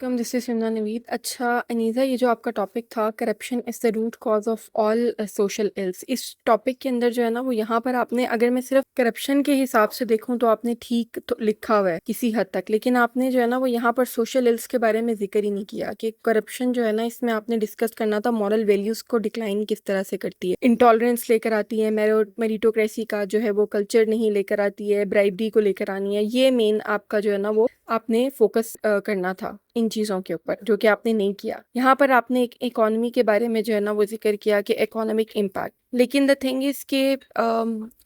Come this is Shimla Navid. अच्छा अनीज़ा, ये जो आपका टॉपिक था corruption is the root cause of all social ills, इस टॉपिक के अंदर जो है ना वो यहाँ पर आपने, अगर मैं सिर्फ करप्शन के हिसाब से देखूँ तो आपने ठीक तो लिखा हुआ है किसी हद तक, लेकिन आपने जो है ना वो यहाँ पर सोशल इल्स के बारे में जिक्र ही नहीं किया कि करप्शन जो है ना इसमें आपने डिस्कस करना था मॉरल वैल्यूज को डिक्लाइन किस तरह से करती है, इंटॉलरेंस लेकर आती है, मेरिटोक्रेसी का जो है वो कल्चर नहीं लेकर आती है, ब्राइबरी को लेकर आनी है। ये मेन आपका जो है ना वो आपने फोकस करना था इन चीज़ों के ऊपर, जो कि आपने नहीं किया। यहाँ पर आपने एक इकोनॉमी के बारे में जो है ना वो जिक्र किया कि इकोनॉमिक इम्पैक्ट, लेकिन द थिंग इज के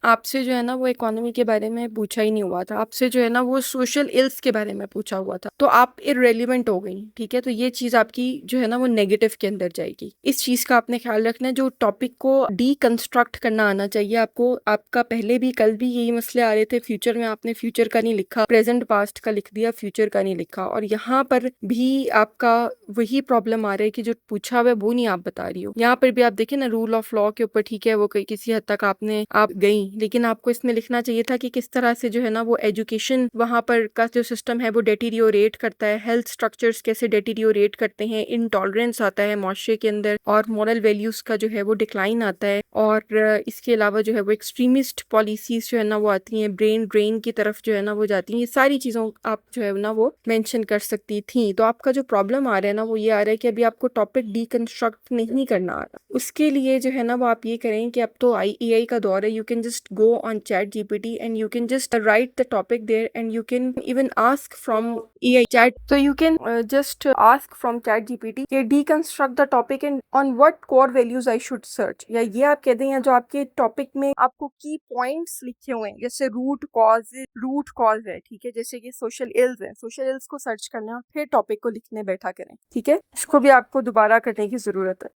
आपसे जो है ना वो इकोनॉमी के बारे में पूछा ही नहीं हुआ था, आपसे जो है ना वो सोशल इल्स के बारे में पूछा हुआ था, तो आप इररेलेवेंट हो गई। ठीक है, तो ये चीज़ आपकी जो है ना वो नेगेटिव के अंदर जाएगी। इस चीज़ का आपने ख्याल रखना है, जो टॉपिक को डीकंस्ट्रक्ट करना आना चाहिए आपको। आपका पहले भी कल भी यही मसले आ रहे थे, फ्यूचर में आपने फ्यूचर का नहीं लिखा, प्रेजेंट पास्ट का लिख दिया, फ्यूचर का नहीं लिखा, और यहाँ पर भी आपका वही प्रॉब्लम आ रहा है कि जो पूछा हुआ है वो नहीं आप बता रही हो। यहाँ पर भी आप देखें ना रूल ऑफ लॉ के ऊपर, ठीक है वो किसी हद तक आप गई, लेकिन आपको इसमें लिखना चाहिए था कि किस तरह से जो है ना वो एजुकेशन वहाँ पर का जो सिस्टम है वो डेटीरियोरेट करता है, हेल्थ स्ट्रक्चर्स कैसे डेटीरियोरेट करते हैं, इनटॉलरेंस आता है माशरे के अंदर, और मॉरल वैल्यूज का जो है वो डिक्लाइन आता है, और इसके अलावा जो है वो एक्सट्रीमिस्ट पॉलिसीज जो है ना वो आती हैं, ब्रेन ड्रेन की तरफ जो है ना वो जाती हैं। ये सारी चीज़ों आप जो है ना वो मेंशन कर सकती थी। तो आपका जो प्रॉब्लम आ रहा है ना वो ये आ रहा है कि अभी आपको टॉपिक डीकंस्ट्रक्ट नहीं करना आ रहा। उसके लिए जो है ना वो आप ये करें कि अब तो एआई का दौर है, you can just go on ChatGPT and you can just write the topic there and you can even ask from AI chat, so you can just ask from chat gpt कि deconstruct the topic and on what core values I should search, या ये आप कह दें, या जो आपके topic में आपको की पॉइंट्स लिखे हुए हैं, जैसे रूट कॉज है, ठीक है, जैसे कि सोशल इल्स है, सोशल इल्स को सर्च करना है और फिर टॉपिक को लिखने बैठा करें। ठीक है, इसको भी आपको दोबारा करने की जरूरत है।